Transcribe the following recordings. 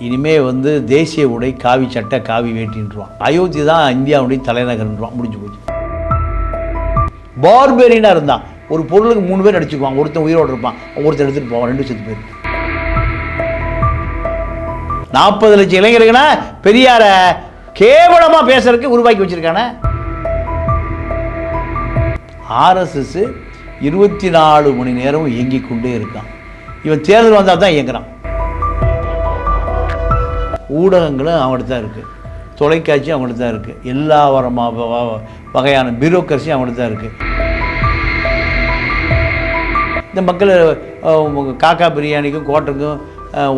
இனிமேல் வந்து தேசிய உடை காவி சட்டை காவி வேட்டின்றான். அயோத்தி தான் இந்தியாவுடைய தலைநகர்ன்றான். முடிஞ்சு போச்சு. பார்பேரியனாக இருந்தான். ஒரு பொருளுக்கு 3 பேர் அடிச்சுக்குவான். ஒருத்தன் உயிரோடு இருப்பான், ஒருத்தன் எடுத்துகிட்டு போவான், 2 செத்து போயிருக்கு. 40 லட்சம் இளைஞர்களா பெரியார கேவலமாக பேசுறதுக்கு உருவாக்கி வச்சிருக்கானே. RSS 24 மணி நேரம் இயங்கிக் கொண்டே இருக்கான். இவன் தேர்தல் வந்தால் தான் இயங்குறான். ஊடகங்களும் அவங்கள்ட்ட தான் இருக்குது, தொலைக்காட்சி அவங்கள்ட்ட தான் இருக்குது, எல்லா வகையான பியூரோக்ரஸியும் அவங்கள்ட்ட தான் இருக்குது. இந்த மக்கள் காக்கா பிரியாணிக்கும் கோட்டைக்கும்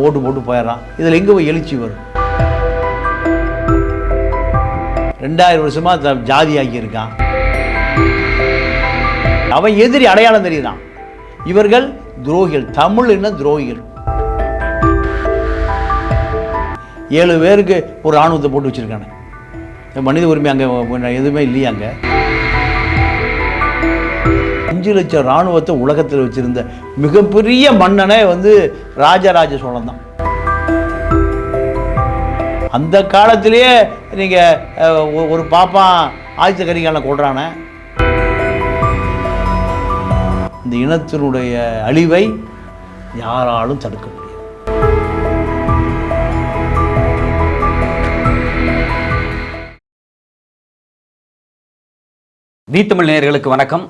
ஓட்டு போட்டு போயிடறான். இதில் எங்கே போய் எழுச்சி வரும்? 2000 வருஷமாக ஜாதி ஆக்கியிருக்கான். அவன் எதிரி அடையாளம் தெரியுறான். இவர்கள் துரோகிகள், தமிழ் என்ன துரோகிகள். 7 பேருக்கு ஒரு இராணுவத்தை போட்டு வச்சுருக்காங்க. மனித உரிமை அங்கே எதுவுமே இல்லையா? அங்கே 5 லட்சம் இராணுவத்தை உலகத்தில் வச்சுருந்த மிகப்பெரிய மன்னனே வந்து ராஜராஜ சோழன் தான். அந்த காலத்திலேயே நீங்கள் ஒரு பாப்பான் ஆதித்த கரிகாலனை கொள்றானே. இந்த இனத்தினுடைய அழிவை யாராலும் தடுக்க முடியும். தமிழ் நேயர்களுக்கு வணக்கம்.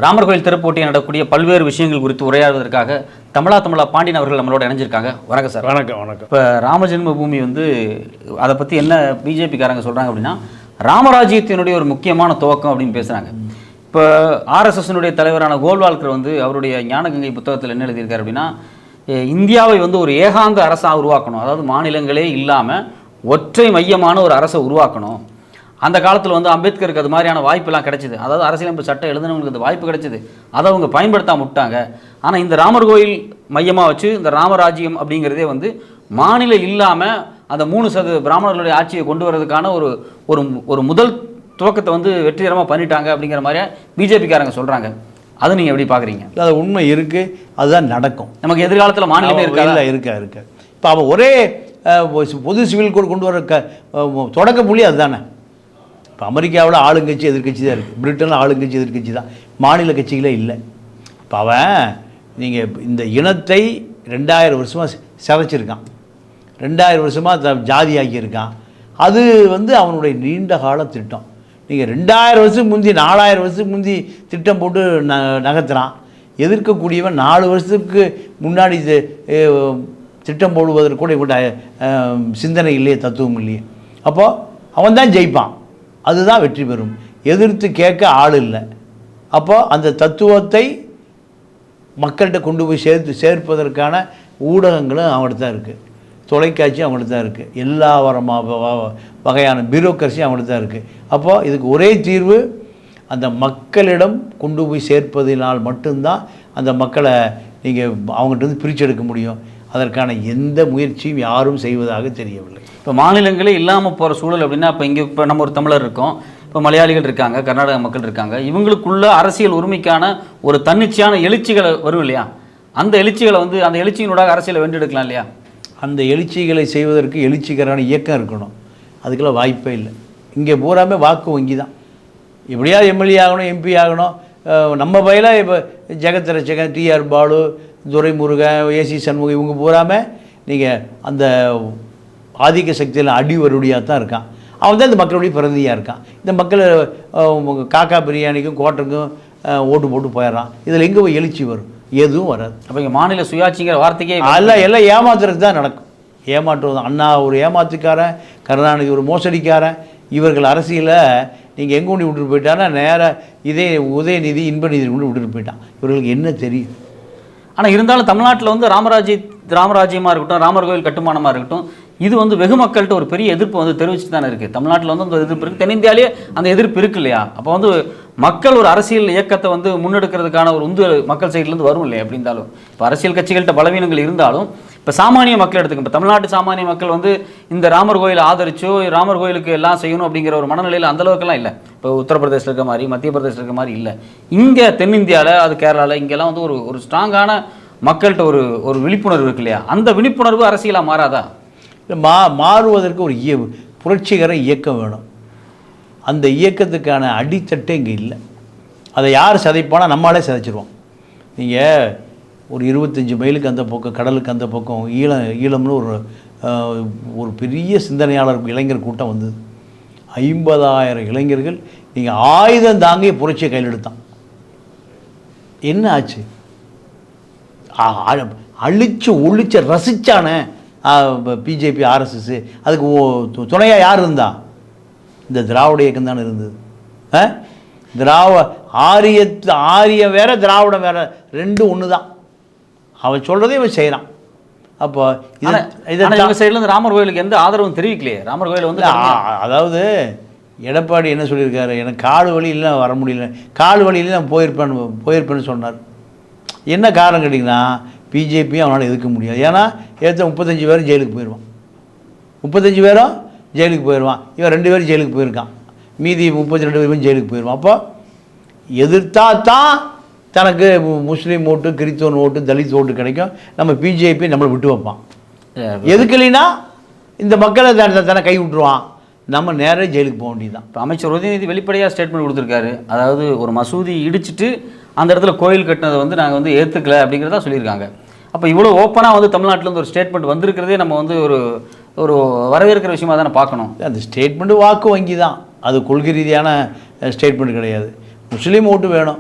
ராமர் கோயில் திருப்போட்டியில் நடக்கக்கூடிய பல்வேறு விஷயங்கள் குறித்து உரையாடுவதற்காக தமிழா பாண்டியன் அவர்கள் நம்மளோட இணைஞ்சிருக்காங்க. வணக்கம் சார். வணக்கம். வணக்கம். இப்போ ராம ஜென்ம பூமி வந்து அதை பற்றி என்ன பிஜேபிக்காரங்க சொல்கிறாங்க அப்படின்னா, ராமராஜ்யத்தினுடைய ஒரு முக்கியமான துவக்கம் அப்படின்னு பேசுகிறாங்க. இப்போ RSSனுடைய தலைவரான கோல்வால்கர் வந்து அவருடைய ஞானகங்கை புத்தகத்தில் என்ன எழுதியிருக்காரு அப்படின்னா, இந்தியாவை வந்து ஒரு ஏகாந்த அரசாக உருவாக்கணும், அதாவது மாநிலங்களே இல்லாமல் ஒற்றை மையமான ஒரு அரசை உருவாக்கணும். அந்த காலத்தில் வந்து அம்பேத்கருக்கு அது மாதிரியான வாய்ப்பெல்லாம் கிடைச்சிது. அதாவது அரசியலமைப்பு சட்டம் எழுதுனவங்களுக்கு அந்த வாய்ப்பு கிடைச்சிது, அதை அவங்க பயன்படுத்தாம விட்டாங்க. ஆனால் இந்த ராமர் கோயில் மையமாக வச்சு இந்த ராமராஜ்யம் அப்படிங்கிறதே வந்து மாநிலம் இல்லாமல் அந்த 3% பிராமணர்களுடைய ஆட்சியை கொண்டு வரதுக்கான ஒரு முதல் துவக்கத்தை வந்து வெற்றிகரமாக பண்ணிட்டாங்க அப்படிங்கிற மாதிரியா பிஜேபிக்காரங்க சொல்கிறாங்க. அது நீங்கள் எப்படி பார்க்குறீங்க? அது உண்மை இருக்குது, அதுதான் நடக்கும். நமக்கு எதிர்காலத்தில் மாநிலமே இருக்கா. இப்போ அவன் ஒரே பொது சிவில் கோட் கொண்டு வர தொடக்க புள்ளி அதுதானே. இப்போ அமெரிக்காவில் ஆளுங்கட்சி எதிர்கட்சி தான் இருக்குது, பிரிட்டனில் ஆளுங்கட்சி எதிர்கட்சி தான், மாநில கட்சிகளே இல்லை. இப்போ அவன் நீங்கள் இந்த இனத்தை 2000 வருஷமாக சிதைச்சிருக்கான், 2000 வருஷமாக ஜாதி ஆக்கியிருக்கான். அது வந்து அவனுடைய நீண்ட கால திட்டம். நீங்கள் 2000 வருஷத்துக்கு முந்தி 4000 வருஷத்துக்கு முந்தி திட்டம் போட்டு நகர்த்துறான். எதிர்க்கக்கூடியவன் 4 வருஷத்துக்கு முன்னாடி திட்டம் போடுவதற்கு கூட இவங்க சிந்தனை இல்லையே, தத்துவம் இல்லையே. அப்போது அவன் தான் ஜெயிப்பான், அதுதான் வெற்றி பெறும். எதிர்த்து கேட்க ஆள் இல்லை. அப்போ அந்த தத்துவத்தை மக்கள்கிட்ட கொண்டு போய் சேர்ப்பதற்கான ஊடகங்களும் அவங்கள்ட்ட தான் இருக்குது, தொலைக்காட்சி அவங்கள்ட்ட தான் இருக்குது, எல்லா வகையான பியூரோக்ரஸியும் அவங்கள்ட்ட தான் இருக்குது. அப்போது இதுக்கு ஒரே தீர்வு, அந்த மக்களிடம் கொண்டு போய் சேர்ப்பதினால் மட்டும்தான் அந்த மக்களை நீங்கள் அவங்கள்ட்ட வந்து பிரிச்செடுக்க முடியும். அதற்கான எந்த முயற்சியும் யாரும் செய்வதாக தெரியவில்லை. இப்போ மாநிலங்களே இல்லாமல் போகிற சூழல் அப்படின்னா, இப்போ நம்ம ஒரு தமிழர் இருக்கோம், இப்போ மலையாளிகள் இருக்காங்க, கர்நாடக மக்கள் இருக்காங்க. இவங்களுக்குள்ள அரசியல் உரிமைக்கான ஒரு தன்னிச்சையான எழுச்சிகளை வரும் இல்லையா? அந்த எழுச்சிகளை வந்து அந்த எழுச்சியினூடாக அரசியலை வென்றெடுக்கலாம் இல்லையா? அந்த எழுச்சிகளை செய்வதற்கு எழுச்சிகரான இயக்கம் இருக்கணும். அதுக்கெல்லாம் வாய்ப்பே இல்லை. இங்கே பூராமே வாக்கு வங்கி தான். எப்படியாவது எம்எல்ஏ ஆகணும், எம்பி ஆகணும். நம்ம பயில இப்போ ஜெகத்ரட்சகன், டிஆர் பாலு, துரைமுருகன், ஏசி சண்முகம், இவங்க பூராமல் நீங்கள் அந்த ஆதிக்க சக்தியில் அடிவருடியாக தான் இருக்கான். அவன் தான் இந்த மக்களுடைய பிரதியாக இருக்கான். இந்த மக்கள் காக்கா பிரியாணிக்கும் கோட்டைக்கும் ஓட்டு போட்டு போயிடறான். இதில் எங்கே போய் எழுச்சி வரும்? எதுவும் வராது. அப்போ இங்கே மாநில சுயாட்சிங்கிற வார்த்தைக்கே எல்லாம் ஏமாத்துறதுக்கு தான் நடக்கும். ஏமாற்றுவது. அண்ணா ஒரு ஏமாத்துக்காரன், கருணாநிதி ஒரு மோசடிக்காரன். இவர்கள் அரசியலை நீங்கள் எங்கே கொண்டு விட்டுட்டு போயிட்டான்னா நேராக உதயநிதி இன்பநிதி கொண்டு விட்டுட்டு போயிட்டான். இவர்களுக்கு என்ன தெரியும்? ஆனால் இருந்தாலும் தமிழ்நாட்டில் வந்து ராமராஜ்யமாக இருக்கட்டும், ராமர் கோயில் கட்டுமானமாக இருக்கட்டும், இது வந்து வெகு மக்கள்கிட்ட ஒரு பெரிய எதிர்ப்பு வந்து தெரிவிச்சுட்டு தானே இருக்குது. தமிழ்நாட்டில் வந்து அந்த எதிர்ப்பு இருக்குது, தென்னிந்தியாவிலே அந்த எதிர்ப்பு இருக்கு இல்லையா? அப்போ வந்து மக்கள் ஒரு அரசியல் இயக்கத்தை வந்து முன்னெடுக்கிறதுக்கான ஒரு உந்து மக்கள் சைட்லேருந்து வரும் இல்லையா? எப்படி இருந்தாலும் இப்போ அரசியல் கட்சிகள்கிட்ட பலவீனங்கள் இருந்தாலும் இப்போ சாமானிய மக்கள் எடுத்துக்க, இப்போ தமிழ்நாட்டு சாமானிய மக்கள் வந்து இந்த ராமர் கோயிலை ஆதரிச்சோ ராமர் கோயிலுக்கு எல்லாம் செய்யணும் அப்படிங்கிற ஒரு மனநிலையில் அந்தளவுக்குலாம் இல்லை. இப்போ உத்தரப்பிரதேசில் இருக்க மாதிரி, மத்திய பிரதேசில் இருக்க மாதிரி இல்லை. இங்கே தென்னிந்தியாவில், அது கேரளாவில், இங்கெல்லாம் வந்து ஒரு ஸ்ட்ராங்கான மக்கள்கிட்ட ஒரு விழிப்புணர்வு இருக்கு இல்லையா? அந்த விழிப்புணர்வு அரசியலாக மாறாதா? மாறுவதற்கு ஒரு புரட்சிகர இயக்கம் வேணும். அந்த இயக்கத்துக்கான அடித்தட்டே இங்கே இல்லை. அதை யார் சிதைப்பானா நம்மளாலே சிதைச்சிருவோம். நீங்கள் ஒரு 25 மைலுக்கு அந்த பக்கம், கடலுக்கு அந்த பக்கம் ஈழம்னு ஒரு பெரிய சிந்தனையாளர் இளைஞர் கூட்டம் வந்தது. 50,000 இளைஞர்கள் நீங்கள் ஆயுதம் தாங்கிய புரட்சியை கையில் எடுத்தான். என்ன ஆச்சு? அழிச்சு ஒழிச்சு ரசிச்சானே பிஜேபி ஆர்எஸ்எஸ். அதுக்கு துணையாக யார் இருந்தா? இந்த திராவிட இயக்கம் தானே இருந்தது. ஆரியம் வேற திராவிடம் வேற, ரெண்டும் ஒன்று தான். அவன் சொல்கிறதே இவன் செய்கிறான். அப்போ இதை சைடில் ராமர் கோயிலுக்கு எந்த ஆதரவும் தெரிவிக்கலையே. ராமர் கோயில் வந்து அதாவது எடப்பாடி என்ன சொல்லியிருக்காரு, எனக்கு கால் வழியில் வர முடியல, கால் வழியில் நான் போயிருப்பேன்னு சொன்னார். என்ன காரணம் கேட்டிங்கன்னா, பிஜேபியும் அவனால் எதிர்க்க முடியாது. ஏன்னா 35 பேரும் ஜெயிலுக்கு போயிடுவான். 35 பேரும் ஜெயிலுக்கு போயிடுவான். இவன் 2 பேரும் ஜெயிலுக்கு போயிருக்கான். மீதி 32 பேரும் ஜெயிலுக்கு போயிடுவான். அப்போ எதிர்த்தா தான் தனக்கு முஸ்லீம் ஓட்டு, கிறிஸ்தவன் ஓட்டு, தலித் ஓட்டு கிடைக்கும். நம்ம பிஜேபி நம்மளை விட்டு வைப்பான். எதுக்கலைன்னா இந்த மக்களை தானே கை விட்டுருவான். நம்ம நேரே ஜெயிலுக்கு போக வேண்டியதுதான். இப்போ அமைச்சர் உதயநிதி வெளிப்படையாக ஸ்டேட்மெண்ட் கொடுத்துருக்காரு. அதாவது ஒரு மசூதி இடிச்சிட்டு அந்த இடத்துல கோயில் கட்டினதை வந்து நாங்கள் வந்து ஏற்றுக்கல அப்படிங்கிறதா சொல்லியிருக்காங்க. அப்போ இவ்வளோ ஓப்பனாக வந்து தமிழ்நாட்டிலேருந்து ஒரு ஸ்டேட்மெண்ட் வந்திருக்கிறதே நம்ம வந்து ஒரு வரவேற்கிற விஷயமாக தானே பார்க்கணும். அந்த ஸ்டேட்மெண்ட்டு வாக்கு வங்கி தான், அது கொள்கை ரீதியான ஸ்டேட்மெண்ட் கிடையாது. முஸ்லீம் ஓட்டு வேணும்,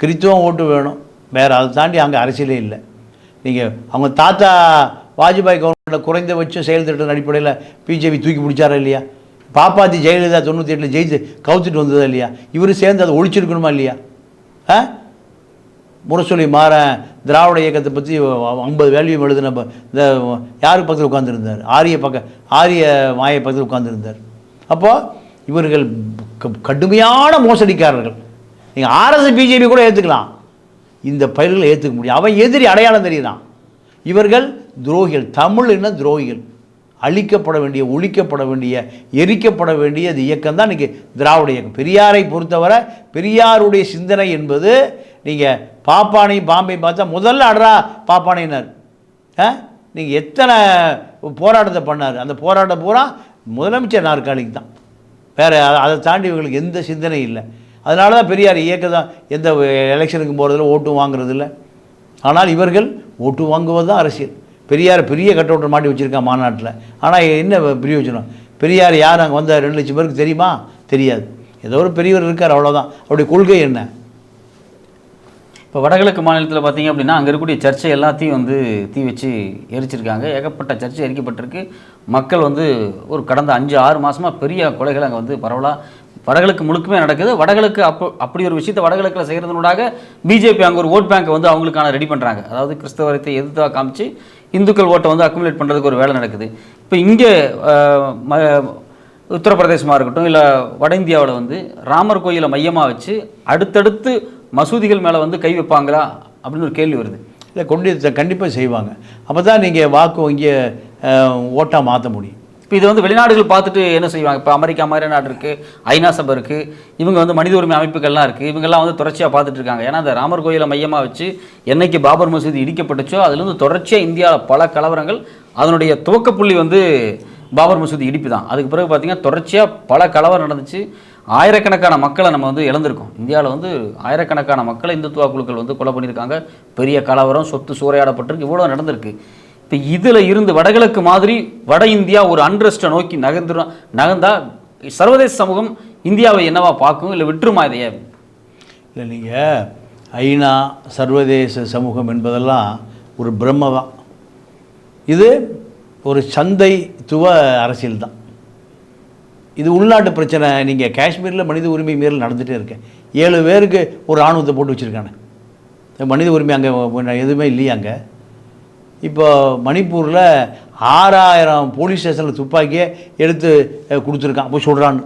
கிறிஸ்துவம் ஓட்டு வேணும், வேறு அதை தாண்டி அங்கே அரசியலே இல்லை. நீங்கள் அவங்க தாத்தா வாஜ்பாய் கவர்மெண்ட்டில் குறைந்தபட்சம் செயல் திட்டத்தின் அடிப்படையில் பிஜேபி தூக்கி பிடிச்சாரா இல்லையா? பாப்பாத்தி ஜெயலலிதா 98 ஜெயிச்சு கவுத்துட்டு வந்ததா இல்லையா? இவர் சேர்ந்து அதை ஒழிச்சிருக்கணுமா இல்லையா? முரசொலி மாறன் திராவிட இயக்கத்தை பற்றி 50 வேல்யூம் எழுதின இந்த யாருக்கு பக்கத்தில் உட்காந்துருந்தார்? ஆரிய மாயை பக்கத்தில் உட்காந்துருந்தார். அப்போது இவர்கள் கடுமையான மோசடிக்காரர்கள். நீங்கள் ஆர்எஸ் பிஜேபி கூட ஏற்றுக்கலாம், இந்த பயிர்களை ஏற்றுக்க முடியும். அவன் எதிரி அடையாளம் தெரியுறான். இவர்கள் துரோகிகள், தமிழ் இன துரோகிகள். அழிக்கப்பட வேண்டிய, ஒழிக்கப்பட வேண்டிய, எரிக்கப்பட வேண்டிய அது இயக்கம் தான் இன்றைக்கி திராவிட இயக்கம். பெரியாரை பொறுத்தவரை பெரியாருடைய சிந்தனை என்பது, நீங்கள் பாப்பானையும் பாம்பையும் பார்த்தா முதல்ல அடரா பாப்பானையினர். நீங்கள் எத்தனை போராட்டத்தை பண்ணார்? அந்த போராட்டம் பூரா முதலமைச்சர் நாற்காலிக்கு தான். வேறு அதை தாண்டி இவங்களுக்கு எந்த சிந்தனை இல்லை. அதனால தான் பெரியார் இயக்கம் தான் எந்த எலெக்ஷனுக்கு போகிறதில்ல, ஓட்டு வாங்குறதில்ல. ஆனால் இவர்கள் ஓட்டு வாங்குவது தான் அரசியல். பெரியார் பெரிய கட்டவுட்டர் மாட்டி வச்சுருக்கான் மாநாட்டில். ஆனால் என்ன பிரயோஜனம்? பெரியார் யார் அங்கே வந்த 2 லட்சம் பேருக்கு தெரியுமா? தெரியாது. ஏதோ ஒரு பெரியவர் இருக்கார், அவ்வளோதான். அவருடைய கொள்கை என்ன? இப்போ வடகிழக்கு மாநிலத்தில் பார்த்தீங்க அப்படின்னா அங்கே இருக்கக்கூடிய சர்ச்சை எல்லாத்தையும் வந்து தீ வச்சு எரிச்சிருக்காங்க. ஏகப்பட்ட சர்ச்சை எரிக்கப்பட்டிருக்கு. மக்கள் வந்து ஒரு கடந்த 5-6 மாதமாக பெரிய கொலைகள் அங்கே வந்து பரவலாக வடகிழக்கு முழுக்குமே நடக்குது. வடகிழக்கு அப்படி ஒரு விஷயத்தை வடகிழக்கில் செய்கிறதுனூடாக பிஜேபி அங்கே ஒரு ஓட் பேங்க்கை வந்து அவங்களுக்கான ரெடி பண்ணுறாங்க. அதாவது கிறிஸ்தவத்தை எதிர்த்தாக காமிச்சு இந்துக்கள் ஓட்டை வந்து அக்குமுலேட் பண்ணுறதுக்கு ஒரு வேலை நடக்குது. இப்போ இங்கே உத்தரப்பிரதேசமாக இருக்கட்டும், இல்லை வட இந்தியாவில் வந்து ராமர் கோயிலை மையமாக வச்சு அடுத்தடுத்து மசூதிகள் மேலே வந்து கை வைப்பாங்களா அப்படின்னு ஒரு கேள்வி வருது. இல்லை, கண்டிப்பாக செய்வாங்க. அப்போ தான் நீங்கள் வாக்கு வங்கியை ஓட்டாக மாற்ற முடியும். இப்போ இது வந்து வெளிநாடுகள் பார்த்துட்டு என்ன செய்வாங்க? இப்போ அமெரிக்கா மாதிரி நாடு இருக்குது, ஐநா சபை இருக்குது, இவங்க வந்து மனித உரிமை அமைப்புகள்லாம் இருக்குது, இவங்கெல்லாம் வந்து தொடர்ச்சியாக பார்த்துட்டு இருக்காங்க. ஏன்னா அந்த ராமர் கோயிலை மையமாக வச்சு என்னைக்கு பாபர் மசூதி இடிக்கப்பட்டுச்சோ அதுலேருந்து தொடர்ச்சியாக இந்தியாவில் பல கலவரங்கள், அதனுடைய துவக்கப்புள்ளி வந்து பாபர் மசூதி இடிப்பு தான். அதுக்கு பிறகு பார்த்திங்கன்னா தொடர்ச்சியாக பல கலவரம் நடந்துச்சு. ஆயிரக்கணக்கான மக்களை நம்ம வந்து இழந்திருக்கோம். இந்தியாவில் வந்து ஆயிரக்கணக்கான மக்களை இந்துத்துவ குழுக்கள் வந்து கொலை பண்ணியிருக்காங்க. பெரிய கலவரம், சொத்து சூறையாடப்பட்டிருக்கு, இவ்வளோ நடந்திருக்கு. இப்போ இதில் இருந்து வடகிழக்கு மாதிரி வட இந்தியா ஒரு அன்ரெஸ்ட்டை நோக்கி நகர்ந்தா சர்வதேச சமூகம் இந்தியாவை என்னவா பார்க்கும்? இல்லை விட்டுருமா இதையே? இல்லை, நீங்கள் ஐநா சர்வதேச சமூகம் என்பதெல்லாம் ஒரு பிரம்ம தான். இது ஒரு சந்தைத்துவ அரசியல் தான். இது உள்நாட்டு பிரச்சனை. நீங்கள் காஷ்மீரில் மனித உரிமை மீறல் நடந்துகிட்டே இருக்கேன். 7 பேருக்கு ஒரு இராணுவத்தை போட்டு வச்சுருக்காங்க. மனித உரிமை அங்கே எதுவுமே இல்லையா? அங்கே இப்போ மணிப்பூரில் 6000 போலீஸ் ஸ்டேஷனில் துப்பாக்கியை எடுத்து கொடுத்துருக்கான், போய் சொல்கிறான்னு.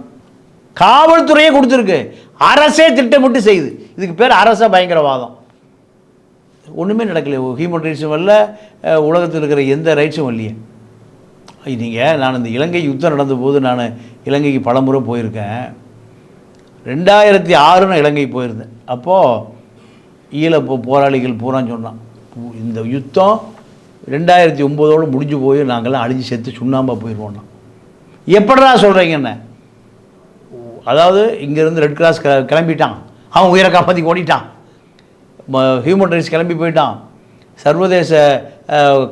காவல்துறையே கொடுத்துருக்கு, அரசே திட்டமிட்டு செய்யுது. இதுக்கு பேர் அரச பயங்கரவாதம். ஒன்றுமே நடக்கலையே. ஹியூமன் ரைட்ஸும் வரல, உலகத்தில் இருக்கிற எந்த ரைட்ஸும் இல்லையே. நீங்கள் நான் இந்த இலங்கை யுத்தம் நடந்தபோது நான் இலங்கைக்கு பல முறை போயிருக்கேன். 2006 நான் இலங்கை போயிருந்தேன். அப்போது ஈழ போராளிகள் பூரா சொன்னான், இந்த யுத்தம் 2009 முடிஞ்சு போய் நாங்கள்லாம் அழிஞ்சு செத்து சுண்ணாம்பாக போயிடுவோம்னா எப்படிடா சொல்கிறீங்கன்னு. அதாவது இங்கேருந்து ரெட் கிராஸ் கிளம்பிட்டான், அவன் உயிரை காப்பாற்றி ஓடிட்டான், ஹியூமன் ரைட்ஸ் கிளம்பி போயிட்டான், சர்வதேச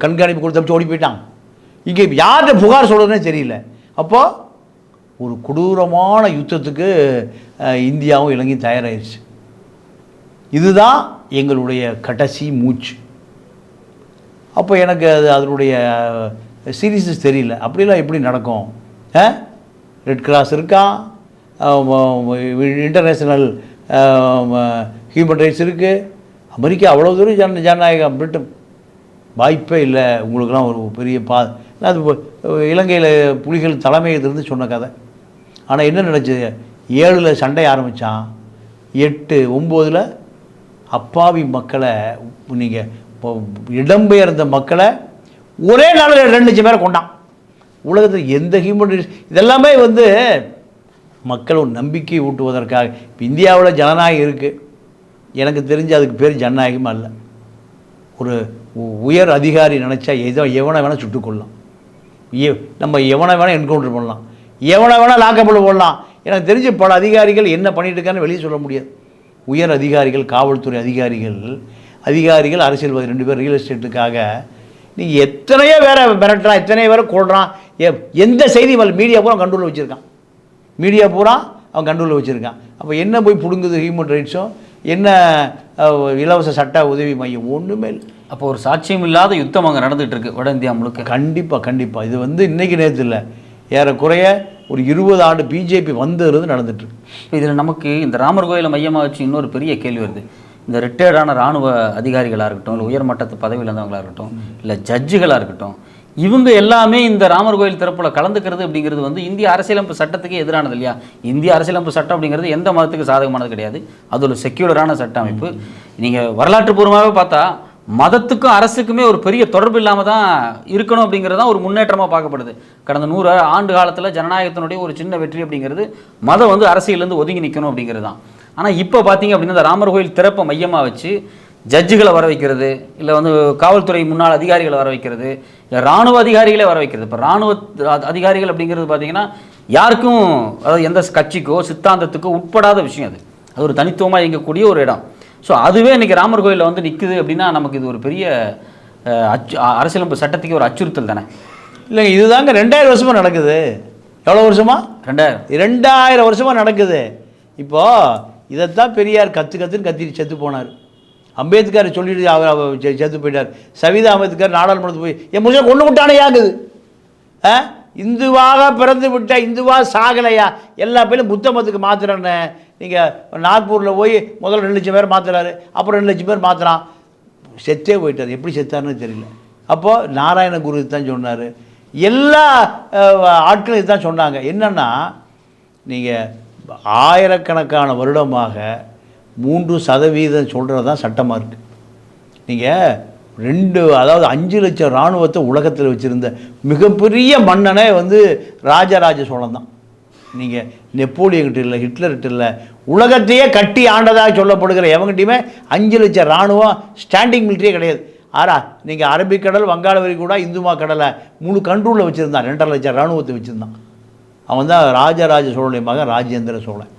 கண்காணிப்பு கொடுத்து ஓடி போயிட்டான். இங்கே யார்கிட்ட புகார் சொல்கிறதுனே தெரியல. அப்போது ஒரு கொடூரமான யுத்தத்துக்கு இந்தியாவும் இலங்கையும் தயாராகிடுச்சு. இதுதான் எங்களுடைய கடைசி மூச்சு. அப்போ எனக்கு அதனுடைய சீரியஸஸ் தெரியல. அப்படிலாம் எப்படி நடக்கும்? ரெட் கிராஸ் இருக்கா, இன்டர்நேஷ்னல் ஹியூமன் ரைட்ஸ் இருக்குது, அமெரிக்கா அவ்வளோ தூரம் ஜனநாயகம், பிரிட்டன் வாய்ப்பே இல்லை. உங்களுக்கெல்லாம் ஒரு பெரிய அது இலங்கையில் புலிகள் தலைமையிலிருந்து சொன்ன கதை. ஆனால் என்ன நினச்சது, 7 சண்டை ஆரம்பித்தான், 8, 9 அப்பாவி மக்களை, நீங்கள் இடம்பெயர்ந்த மக்களை ஒரே நாளில் 2 லட்சம் பேரை கொண்டான். உலகத்தில் எந்த ஹியூமன் ரைட்ஸ் இதெல்லாமே மக்கள் ஒரு நம்பிக்கை ஊட்டுவதற்காக. இப்போ இந்தியாவில் ஜனநாயகம் இருக்குது, எனக்கு தெரிஞ்சு அதுக்கு பேர் ஜனநாயகமாக இல்லை. ஒரு உயர் அதிகாரி நினச்சா எவனை வேணால் சுட்டுக்கொள்ளலாம், நம்ம எவனை வேணால் என்கவுண்டர் பண்ணலாம், எவனை வேணால் லாக்கப்பில் போடலாம். எனக்கு தெரிஞ்ச பல அதிகாரிகள் என்ன பண்ணிட்டு இருக்கான்னு வெளியே சொல்ல முடியாது. உயர் அதிகாரிகள், காவல்துறை அதிகாரிகள் அரசியல்வாதி 2 பேர் ரியல் எஸ்டேட்டுக்காக நீங்கள் எத்தனையோ வேற மிரட்டுறான், எத்தனையோ பேரை கொள்றான். எந்த செய்தி மீடியா பூரா கண்ட்ரோலில் வச்சுருக்கான், மீடியா பூரா அவன் கண்ட்ரோலில் வச்சுருக்கான். அப்போ என்ன போய் பிடுங்குது ஹியூமன் ரைட்ஸும், என்ன இலவச சட்ட உதவி மையம், ஒன்றுமே இல்லை. அப்போ ஒரு சாட்சியம் இல்லாத யுத்தம் அங்கே நடந்துகிட்டு இருக்கு வட இந்தியா முழுக்க. கண்டிப்பாக இது இன்றைக்கி நேற்று இல்லை, ஏறக்குறைய ஒரு 20 ஆண்டு பிஜேபி வந்தது நடந்துட்டுருக்கு. இதில் நமக்கு இந்த ராமர் கோயிலை மையமாக வச்சு இன்னொரு பெரிய கேள்வி வருது. இந்த ரிட்டையர்டான இராணுவ அதிகாரிகளாக இருக்கட்டும், இல்லை உயர்மட்டத்து பதவியில் இருந்தவங்களாக இருக்கட்டும், இல்லை ஜட்ஜுகளாக இருக்கட்டும், இவங்க எல்லாமே இந்த ராமர் கோயில் திறப்பில் கலந்துக்கிறது அப்படிங்கிறது இந்திய அரசியலமைப்பு சட்டத்துக்கு எதிரானது இல்லையா? இந்திய அரசியலமைப்பு சட்டம் அப்படிங்கிறது எந்த மதத்துக்கு சாதகமானது கிடையாது, அது ஒரு செக்யூலரான சட்ட அமைப்பு. நீங்கள் வரலாற்று பூர்வமாகவே பார்த்தா மதத்துக்கும் அரசுக்குமே ஒரு பெரிய தொடர்பு இல்லாமல் தான் இருக்கணும் அப்படிங்கிறது தான் ஒரு முன்னேற்றமாக பார்க்கப்படுது. கடந்த 100 ஆண்டு காலத்தில் ஜனநாயகத்தினுடைய ஒரு சின்ன வெற்றி அப்படிங்கிறது மதம் அரசியலேருந்து ஒதுங்கி நிற்கணும் அப்படிங்கிறது தான். ஆனால் இப்போ பார்த்தீங்க அப்படின்னா இந்த ராமர் கோயில் திறப்பை மையமாக வச்சு ஜட்ஜுகளை வர வைக்கிறது, இல்லை காவல்துறை முன்னாள் அதிகாரிகளை வர வைக்கிறது, இல்லை இராணுவ அதிகாரிகளே வர வைக்கிறது. இப்போ இராணுவ அதிகாரிகள் அப்படிங்கிறது பார்த்தீங்கன்னா யாருக்கும், அதாவது எந்த கட்சிக்கோ சித்தாந்தத்துக்கோ உட்படாத விஷயம். அது ஒரு தனித்துவமாக இயங்கக்கூடிய ஒரு இடம். ஸோ அதுவே இன்றைக்கி ராமர் கோயிலில் நிற்குது அப்படின்னா நமக்கு இது ஒரு பெரிய அரசியலமைப்பு சட்டத்துக்கு ஒரு அச்சுறுத்தல் தானே? இல்லைங்க, இதுதாங்க 2000 வருஷமாக நடக்குது. எவ்வளோ வருஷமா? 2000 வருஷமாக நடக்குது. இப்போது இதைத்தான் பெரியார் கத்திட்டு செத்து போனார். அம்பேத்கர் சொல்லிட்டு அவர் செத்து போயிட்டார். சவிதா அம்பேத்கர் நாடாளுமன்றத்துக்கு போய் என் முழுக்க கொண்டு விட்டானே ஆகுது. இந்துவாக பிறந்து விட்ட இந்துவா சாகலையா, எல்லா பேரும் புத்த மதத்துக்கு மாற்றுறேன்னு. நீங்கள் நாக்பூரில் போய் முதல்ல 2 லட்சம் பேர் மாற்றுறாரு, அப்புறம் 2 லட்சம் பேர் மாற்றுறான், செத்தே போயிட்டார். எப்படி செத்தாருன்னு தெரியல. அப்போது நாராயண குரு தான் சொன்னார், எல்லா ஆட்களும் இதுதான் சொன்னாங்க. என்னென்னா, நீங்கள் ஆயிரக்கணக்கான வருடமாக 3% சொல்கிறது தான் சட்டமாக இருக்குது. நீங்கள் அதாவது 5 லட்சம் இராணுவத்தை உலகத்தில் வச்சுருந்த மிகப்பெரிய மன்னனே ராஜராஜ சோழன் தான். நீங்கள் நெப்போலியன்கிட்ட இல்லை, ஹிட்லர்கிட்ட இல்லை, உலகத்தையே கட்டி ஆண்டதாக சொல்லப்படுகிற எவங்கிட்டையுமே 5 லட்சம் இராணுவம் ஸ்டாண்டிங் மிலிட்டரியே கிடையாது. நீங்கள் அரபிக்கடல், வங்காள விரிகுடா, இந்துமா கடலை முழு கண்ட்ரோலில் வச்சுருந்தான். 2.5 லட்சம் இராணுவத்தை வச்சுருந்தான். அவன் தான் ராஜராஜ சோழனுடைய மகன் ராஜேந்திர சோழன்.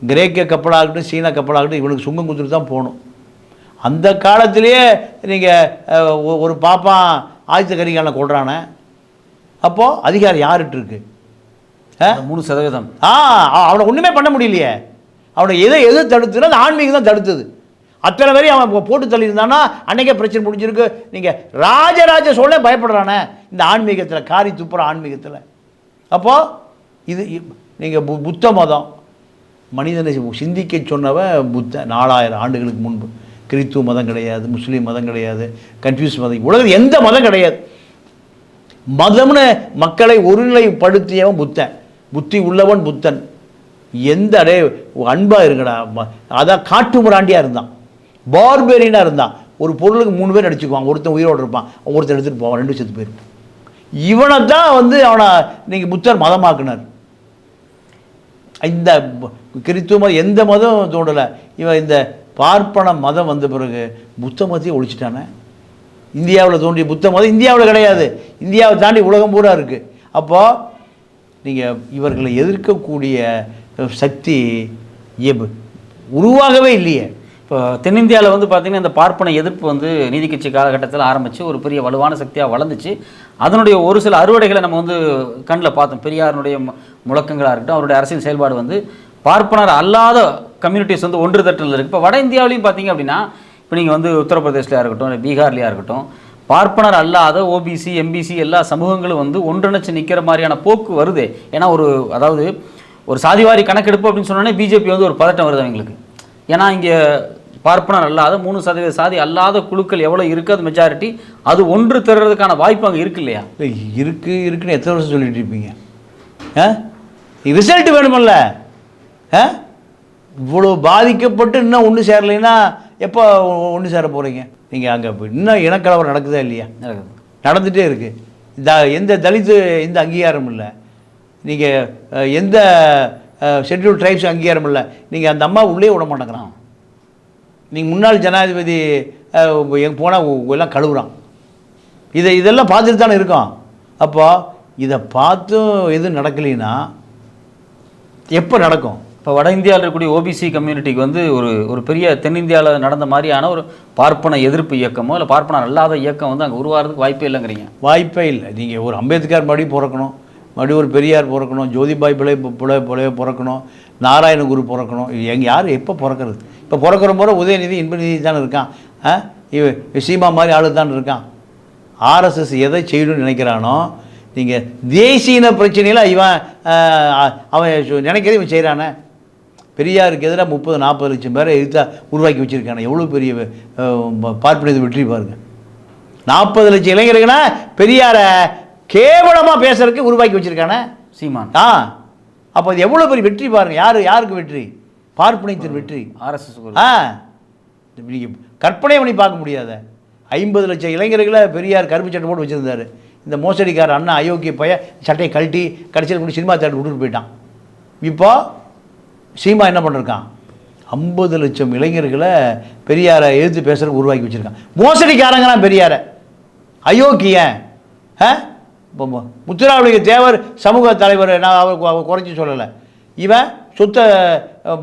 கிரேக்க கப்பலாகட்டும், சீன கப்பலாகட்டும், இவனுக்கு சுங்கம் கொடுத்துட்டு தான் போகணும். அந்த காலத்திலேயே நீங்கள் ஒரு பாப்பான் ஆதித்த கரிகாலனை கொள்றானே, அப்போது அதிகாரம் யார்கிட்ட இருக்கு? 3%. அவனை ஒன்றுமே பண்ண முடியலையே. அவனை எது தடுத்துன்னா அந்த ஆன்மீகம் தான் தடுத்தது. அத்தனை பேரையும் அவன் போட்டு தள்ளியிருந்தானா அன்றைக்கே பிரச்சனை முடிஞ்சிருக்கு. நீங்கள் ராஜராஜ சோழனே பயப்படுறானே இந்த ஆன்மீகத்தில், காரி துப்புற ஆன்மீகத்தில். அப்போது இது நீங்கள் புத்த மதம் மனிதனை சிந்திக்க சொன்னவன் புத்த 4000 ஆண்டுகளுக்கு முன்பு. கிறித்துவ மதம் கிடையாது, முஸ்லீம் மதம் கிடையாது, கன்ஃபியூஸ் மதம், உலகத்தில் எந்த மதம் கிடையாது. மதம்னு மக்களை ஒருநிலைப்படுத்தியவன் புத்தன். புத்தி உள்ளவன் புத்தன். எந்த அன்பாக இருக்கடா, அதான் காட்டு முராண்டியாக இருந்தான், பார்பேரியனாக இருந்தான். ஒரு பொருளுக்கு 3 பேர் அடிச்சுக்குவான், ஒருத்தன் உயிரோடு இருப்பான், ஒருத்தர் எடுத்துகிட்டு போவான், 2 செத்து போயிருப்பான். இவனை தான் அவனை நீங்கள் புத்தர் மதமாக்குனார். இந்த கிறித்துவ மதம் எந்த மதம் தோண்டலை. இவன் இந்த பார்ப்பன மதம் வந்த பிறகு புத்த மதத்தையும் ஒழிச்சிட்டானே. இந்தியாவில் தோன்றிய புத்த மதம் இந்தியாவில் கிடையாது, இந்தியாவை தாண்டி உலகம் பூரா இருக்குது. அப்போது நீங்கள் இவர்களை எதிர்க்கக்கூடிய சக்தி உருவாகவே இல்லையே. இப்போ தென்னிந்தியாவில் வந்து பார்த்திங்கன்னா இந்த பார்ப்பன எதிர்ப்பு வந்து நீதி கட்சி காலகட்டத்தில் ஆரம்பித்து ஒரு பெரிய வலுவான சக்தியாக வளர்ந்துச்சு. அதனுடைய ஒரு சில அறுவடைகளை நம்ம வந்து கண்ணில் பார்த்தோம். பெரியாருடைய முழக்கங்களாக இருக்கட்டும், அவருடைய அரசியல் செயல்பாடு வந்து பார்ப்பனர் அல்லாத கம்யூனிட்டிஸ் வந்து ஒன்று தட்டில் இருக்குது. இப்போ வட இந்தியாவிலையும் பார்த்திங்க அப்படின்னா, இப்போ நீங்கள் வந்து உத்தரப்பிரதேசிலையாக இருக்கட்டும், பீகார்லையாக இருக்கட்டும், பார்ப்பனர் அல்லாத ஓபிசி, எம்பிசி எல்லா சமூகங்களும் வந்து ஒன்றிணைச்சு நிற்கிற மாதிரியான போக்கு வருது. ஏன்னா அதாவது ஒரு சாதிவாரி கணக்கெடுப்பு அப்படின்னு சொன்னோன்னே பிஜேபி வந்து ஒரு பதட்டம் வருது அவங்களுக்கு. ஏன்னா இங்கே பார்ப்பனர் அல்லாத 3% சாதி அல்லாத குழுக்கள் எவ்வளோ இருக்குது, அது மெஜாரிட்டி, அது ஒன்று திறறதுக்கான வாய்ப்பு அங்கே இருக்கு இல்லையா? இருக்குன்னு எத்தனை வருஷம் சொல்லிட்டு இருப்பீங்க? ரிசல்ட் வேணுமல்ல. இவ்வளோ பாதிக்கப்பட்டு இன்னும் ஒன்று சேரலைன்னா எப்போ ஒன்று சேர போகிறீங்க? நீங்கள் அங்கே இன்னும் இனக்கலவரம் நடக்குதா இல்லையா? நடந்துகிட்டே இருக்குது. எந்த தலித்து எந்த அங்கீகாரம் இல்லை, நீங்கள் எந்த ஷெட்யூல் ட்ரைப்ஸ் அங்கீகாரம் இல்லை. நீங்கள் அந்த அம்மா உள்ளே விட மாட்டேங்கிறான். நீங்கள் முன்னாள் ஜனாதிபதி எங்கே போனால் எல்லாம் கழுவுறான். இதெல்லாம் பார்த்துட்டு தானே இருக்கோம். அப்போ இதை பார்த்தும் எதுவும் நடக்கலைன்னா எப்போ நடக்கும்? இப்போ வட இந்தியாவில் இருக்கக்கூடிய ஓபிசி கம்யூனிட்டிக்கு வந்து ஒரு பெரிய தென்னிந்தியாவில் நடந்த மாதிரியான ஒரு பார்ப்பன எதிர்ப்பு இயக்கமோ இல்லை பார்ப்பனர் அல்லாத இயக்கம் வந்து அங்கே உருவாகிறதுக்கு வாய்ப்பே இல்லைங்கிறீங்க? வாய்ப்பே இல்லை. நீங்கள் ஒரு அம்பேத்கர் மறுபடியும் பிறக்கணும், மறுபடியும் ஒரு பெரியார் பிறக்கணும், ஜோதிபாய் பிள்ளை பிறக்கணும், நாராயணகுரு பிறக்கணும். யார் எப்போ பிறக்கிறது? இப்போ பிறக்கிற முறை உதயநிதி இன்பநிதி தானே இருக்கான். சீமா மாதிரி ஆளு தான் இருக்கான். ஆர்எஸ்எஸ் எதை செய்யணும்னு நினைக்கிறானோ, நீங்கள் தேசிய பிரச்சனையில் அவன் நினைக்கிறத இவன் செய்கிறானே. பெரியாருக்கு எதிராக 30-40 லட்சம் பேரை எதிர்த்தா உருவாக்கி வச்சுருக்கானே. எவ்வளோ பெரிய பார்ப்பனது வெற்றி பாருங்க. 40 லட்சம் இளைஞர்களா பெரியாரை கேவலமாக பேசுறதுக்கு உருவாக்கி வச்சுருக்கானே சீமான். அப்போ அது எவ்வளோ பெரிய வெற்றி பாருங்கள். யாருக்கு வெற்றி? பார்ப்பனத்தின் வெற்றி. ஆர்எஸ்எஸ். நீங்கள் கற்பனை பண்ணி பார்க்க முடியாத 50 லட்சம் இளைஞர்களை பெரியார் கருப்பு சட்டை போட்டு வச்சுருந்தார். இந்த மோசடிக்கார அண்ணா அயோக்கிய பைய சட்டையை கழட்டி கடைசியில் கூட சினிமா தேட்டர் விட்டுட்டு போயிட்டான். இப்போ சீமா என்ன பண்ணிருக்கான்? 50 லட்சம் இளைஞர்களை பெரியாரை எதிர்த்து பேசுகிறதுக்கு உருவாக்கி வச்சுருக்கான். மோசடிக்காரங்களாம் பெரியாரை அயோக்கியன். முத்துராமலிங்க தேவர் சமூக தலைவர், நான் அவர் குறைச்சி சொல்லலை. இவன் சொத்தை